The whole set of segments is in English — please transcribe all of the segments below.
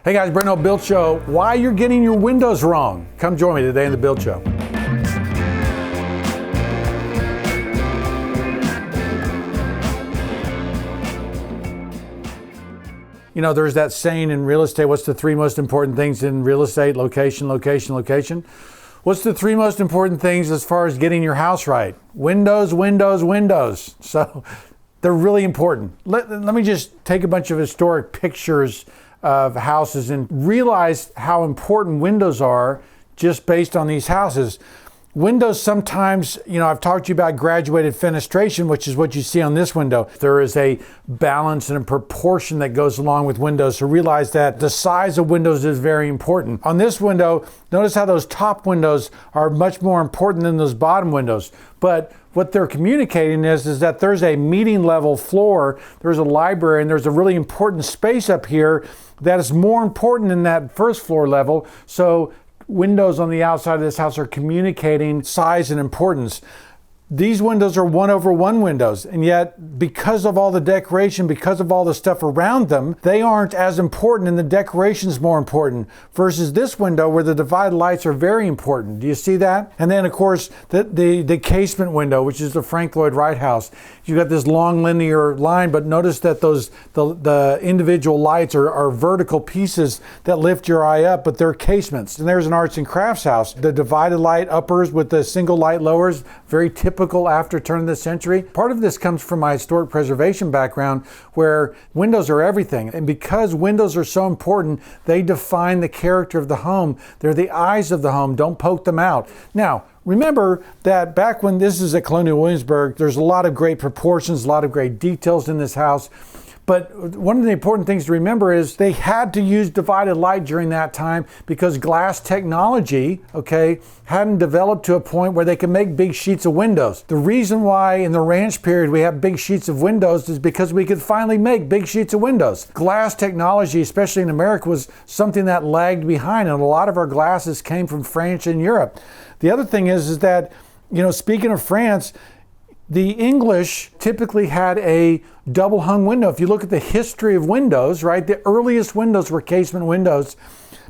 Hey guys, Brent Hull Build Show. Why you're getting your windows wrong. Come join me today in the Build Show. You know, there's that saying in real estate, what's the three most important things in real estate? Location, location, location. What's the three most important things as far as getting your house right? Windows, windows, windows. So they're really important. Let me just take a bunch of historic pictures of houses and realize how important windows are just based on these houses. Windows sometimes, you know, I've talked to you about graduated fenestration, which is what you see on this window. There is a balance and a proportion that goes along with windows. So realize that the size of windows is very important. On this window, notice how those top windows are much more important than those bottom windows. But what they're communicating is that there's a meeting level floor, there's a library, and there's a really important space up here that is more important than that first floor level. So windows on the outside of this house are communicating size and importance. These windows are 1/1 windows, and yet because of all the decoration, because of all the stuff around them, they aren't as important, and the decoration's more important versus this window where the divided lights are very important. Do you see that? And then of course the casement window, which is the Frank Lloyd Wright house. You've got this long linear line, but notice that the individual lights are vertical pieces that lift your eye up, but they're casements. And there's an arts and crafts house. The divided light uppers with the single light lowers, very typical after turn of the century. Part of this comes from my historic preservation background where windows are everything. And because windows are so important, they define the character of the home. They're the eyes of the home. Don't poke them out. Now, remember that back when this is at Colonial Williamsburg, there's a lot of great proportions, a lot of great details in this house. But one of the important things to remember is they had to use divided light during that time because glass technology, hadn't developed to a point where they could make big sheets of windows. The reason why in the ranch period we have big sheets of windows is because we could finally make big sheets of windows. Glass technology, especially in America, was something that lagged behind, and a lot of our glasses came from France and Europe. The other thing is that, you know, speaking of France, the English typically had a double hung window. If you look at the history of windows, right, the earliest windows were casement windows.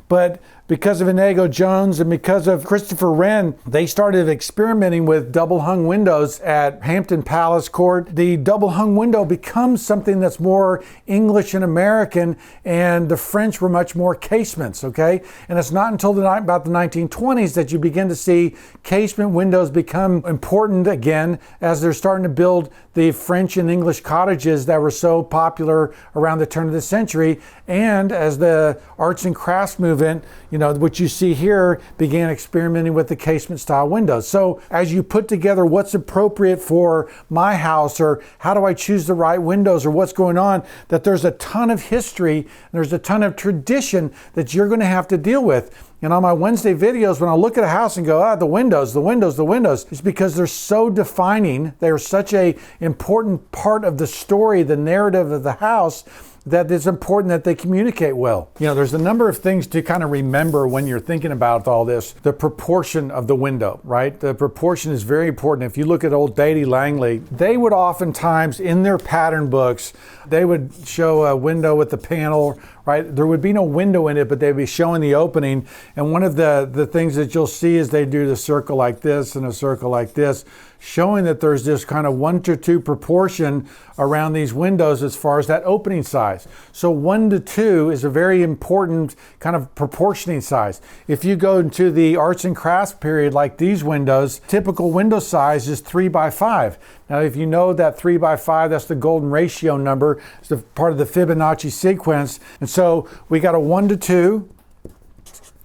But because of Inigo Jones and because of Christopher Wren, they started experimenting with double hung windows at Hampton Palace Court. The double hung window becomes something that's more English and American, and the French were much more casements, And it's not until about the 1920s that you begin to see casement windows become important again as they're starting to build the French and English cottages that were so popular around the turn of the century, and as the arts and crafts movement, what you see here, began experimenting with the casement style windows. So as you put together what's appropriate for my house, or how do I choose the right windows, or what's going on, that there's a ton of history, there's a ton of tradition that you're going to have to deal with. And on my Wednesday videos, when I look at a house and go, the windows, it's because they're so defining. They're such a important part of the story, the narrative of the house, that it's important that they communicate well. There's a number of things to kind of remember when you're thinking about all this. The proportion of the window, right? The proportion is very important. If you look at old Beatty Langley, they would oftentimes, in their pattern books, they would show a window with the panel, right? There would be no window in it, but they'd be showing the opening. And one of the things that you'll see is they do the circle like this and a circle like this, showing that there's this kind of 1-to-2 proportion around these windows as far as that opening size. So 1-to-2 is a very important kind of proportioning size. If you go into the arts and crafts period like these windows, typical window size is 3x5. Now, if you know that 3x5, that's the golden ratio number. It's the part of the Fibonacci sequence. And so we got a 1-to-2,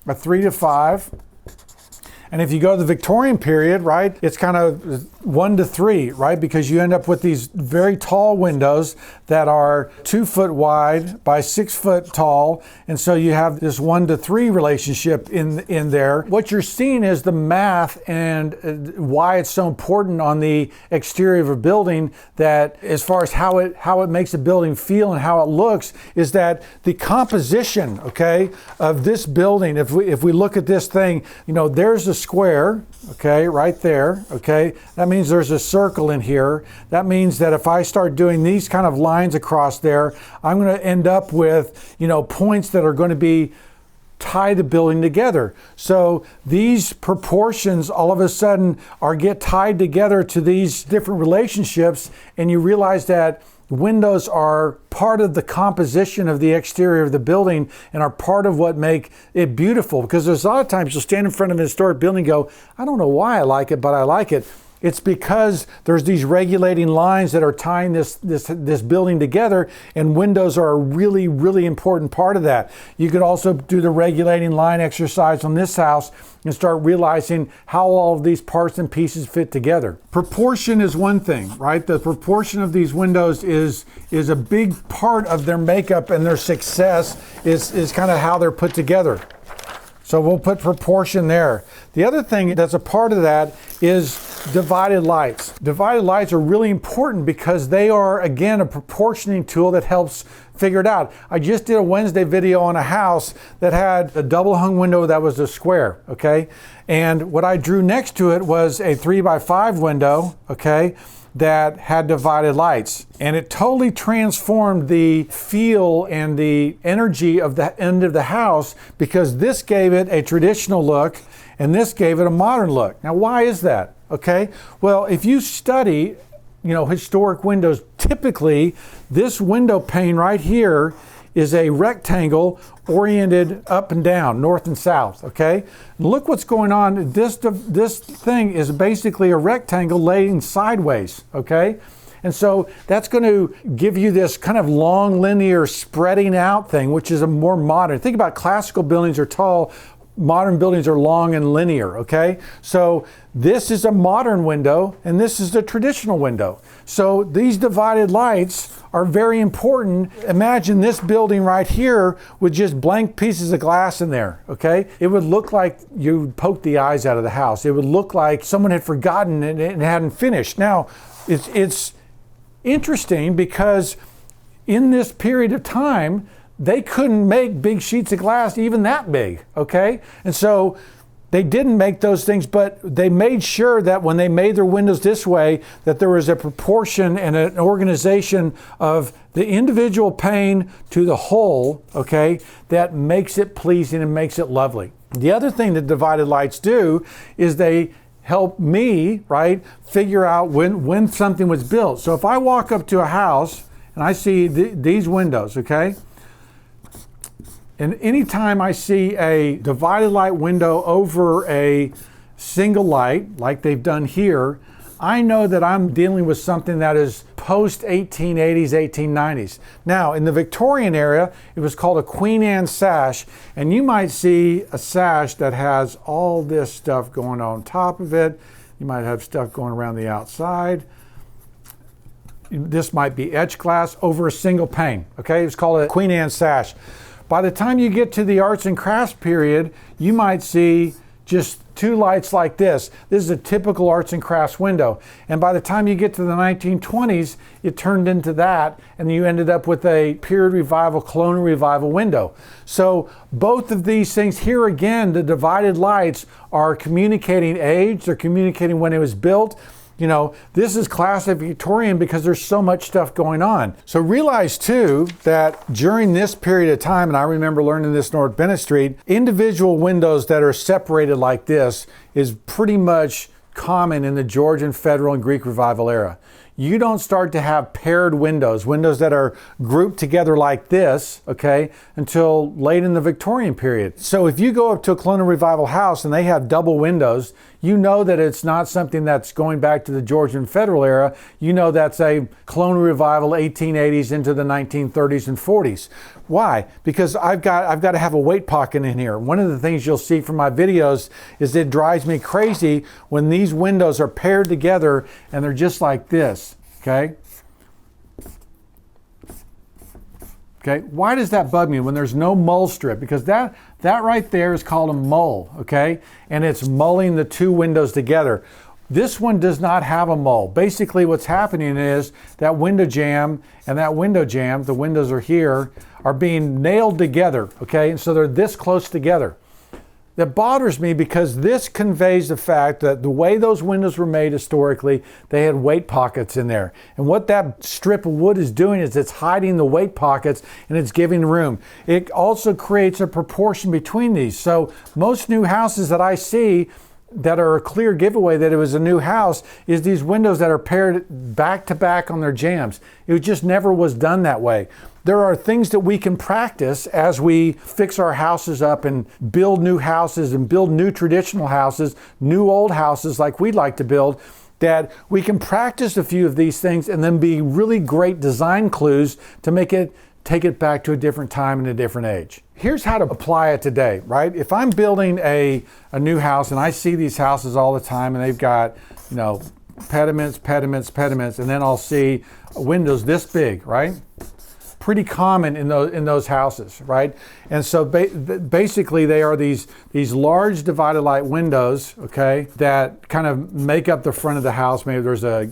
a 3-to-5. And if you go to the Victorian period, right, it's kind of 1-to-3, right? Because you end up with these very tall windows that are 2 foot wide by 6 foot tall. And so you have this 1-to-3 relationship in there. What you're seeing is the math and why it's so important on the exterior of a building, that as far as how it makes a building feel and how it looks, is that the composition, of this building, if we look at this thing, there's a square, okay, right there, okay? That means there's a circle in here. That means that if I start doing these kind of lines across there, I'm going to end up with, points that are going to be tie the building together. So these proportions all of a sudden get tied together to these different relationships, and you realize that windows are part of the composition of the exterior of the building and are part of what make it beautiful. Because there's a lot of times you'll stand in front of an historic building and go, I don't know why I like it, but I like it. It's because there's these regulating lines that are tying this building together, and windows are a really, really important part of that. You could also do the regulating line exercise on this house and start realizing how all of these parts and pieces fit together. Proportion is one thing, right? The proportion of these windows is a big part of their makeup, and their success is kind of how they're put together. So we'll put proportion there. The other thing that's a part of that is divided lights. Divided lights are really important because they are, again, a proportioning tool that helps figure it out. I just did a Wednesday video on a house that had a double hung window that was a square, okay? And what I drew next to it was a 3x5 window, okay, that had divided lights. And it totally transformed the feel and the energy of the end of the house, because this gave it a traditional look and this gave it a modern look. Now, why is that? Okay, well, if you study, historic windows, typically this window pane right here is a rectangle oriented up and down, north and south, okay? And look what's going on. This thing is basically a rectangle laying sideways, okay? And so that's going to give you this kind of long, linear, spreading out thing, which is a more modern. Think about classical buildings are tall, modern buildings are long and linear, okay? So this is a modern window and this is the traditional window. So these divided lights are very important. Imagine this building right here with just blank pieces of glass in there, okay? It would look like you poked the eyes out of the house. It would look like someone had forgotten it and hadn't finished. Now, it's interesting because in this period of time, they couldn't make big sheets of glass even that big, okay? And so they didn't make those things, but they made sure that when they made their windows this way, that there was a proportion and an organization of the individual pane to the whole, okay, that makes it pleasing and makes it lovely. The other thing that divided lights do is they help me, right, figure out when something was built. So if I walk up to a house and I see these windows, okay, and anytime I see a divided light window over a single light, like they've done here, I know that I'm dealing with something that is post-1880s, 1890s. Now, in the Victorian era, it was called a Queen Anne sash, and you might see a sash that has all this stuff going on top of it. You might have stuff going around the outside. This might be etched glass over a single pane, okay? It's called a Queen Anne sash. By the time you get to the arts and crafts period, you might see just two lights like this. This is a typical arts and crafts window. And by the time you get to the 1920s, it turned into that, and you ended up with a period revival, colonial revival window. So both of these things, here again, the divided lights are communicating age, they're communicating when it was built. This is classic Victorian because there's so much stuff going on. So realize too that during this period of time, and I remember learning this North Bennett Street, individual windows that are separated like this is pretty much common in the Georgian, Federal, and Greek Revival era. You don't start to have paired windows that are grouped together like this, okay, until late in the Victorian period. So if you go up to a colonial revival house and they have double windows, you know that it's not something that's going back to the Georgian Federal era. You know that's a colonial revival 1880s into the 1930s and 40s. Why? Because I've got to have a weight pocket in here. One of the things you'll see from my videos is it drives me crazy when these windows are paired together and they're just like this, okay? Okay, why does that bug me when there's no mull strip? Because that right there is called a mull, okay? And it's mulling the two windows together. This one does not have a mull. Basically what's happening is that window jamb and that window jamb, the windows are here, are being nailed together, okay? And so they're this close together. that bothers me because this conveys the fact that the way those windows were made historically, they had weight pockets in there. And what that strip of wood is doing is it's hiding the weight pockets and it's giving room. It also creates a proportion between these. So most new houses that I see that are a clear giveaway that it was a new house is these windows that are paired back to back on their jambs. It just never was done that way. There are things that we can practice as we fix our houses up and build new houses and build new traditional houses, new old houses like we'd like to build, that we can practice a few of these things and then be really great design clues to take it back to a different time and a different age. Here's how to apply it today, right? If I'm building a new house and I see these houses all the time and they've got, pediments, and then I'll see windows this big, right? Pretty common in those houses, right? And so basically they are these large divided light windows, okay, that kind of make up the front of the house. Maybe there's a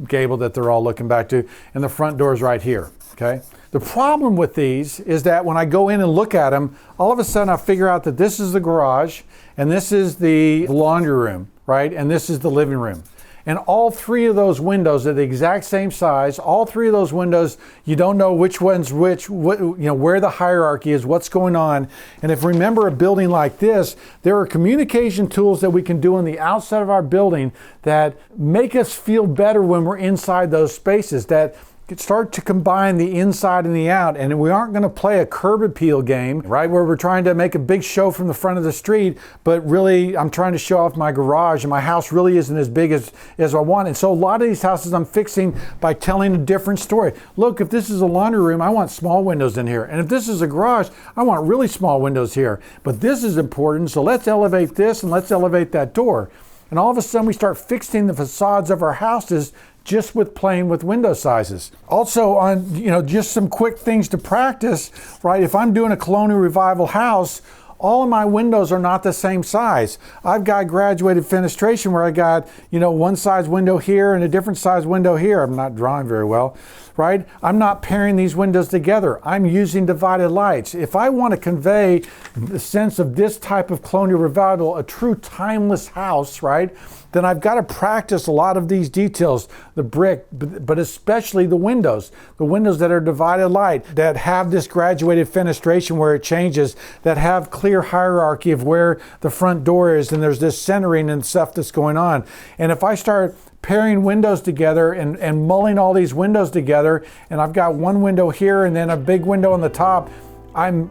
gable that they're all looking back to, and the front door is right here, okay? The problem with these is that when I go in and look at them, all of a sudden I figure out that this is the garage, and this is the laundry room, right? And this is the living room. And all three of those windows are the exact same size. All three of those windows, you don't know which one's which, where the hierarchy is, what's going on. And if remember a building like this, there are communication tools that we can do on the outside of our building that make us feel better when we're inside those spaces, that start to combine the inside and the out. And we aren't going to play a curb appeal game, right, where we're trying to make a big show from the front of the street, but really I'm trying to show off my garage and my house really isn't as big as I want. And so a lot of these houses I'm fixing by telling a different story. Look, if this is a laundry room, I want small windows in here. And if this is a garage, I want really small windows here. But this is important, so let's elevate this and let's elevate that door. And all of a sudden we start fixing the facades of our houses just with playing with window sizes. Also on, just some quick things to practice, right? If I'm doing a colonial revival house, all of my windows are not the same size. I've got graduated fenestration where I got, one size window here and a different size window here. I'm not drawing very well, right? I'm not pairing these windows together. I'm using divided lights. If I want to convey the sense of this type of colonial revival, a true timeless house, right? Then I've got to practice a lot of these details, the brick, but especially the windows that are divided light, that have this graduated fenestration where it changes, that have clear hierarchy of where the front door is, and there's this centering and stuff that's going on. And if I start pairing windows together and mulling all these windows together, and I've got one window here and then a big window on the top, I'm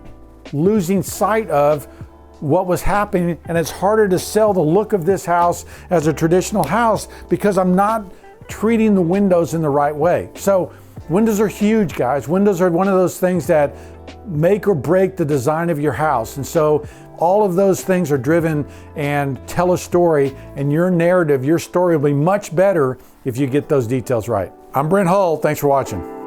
losing sight of what was happening, and it's harder to sell the look of this house as a traditional house because I'm not treating the windows in the right way. So windows are huge, guys. Windows are one of those things that make or break the design of your house. And so all of those things are driven and tell a story, and your narrative, your story will be much better if you get those details right. I'm Brent Hull. Thanks for watching.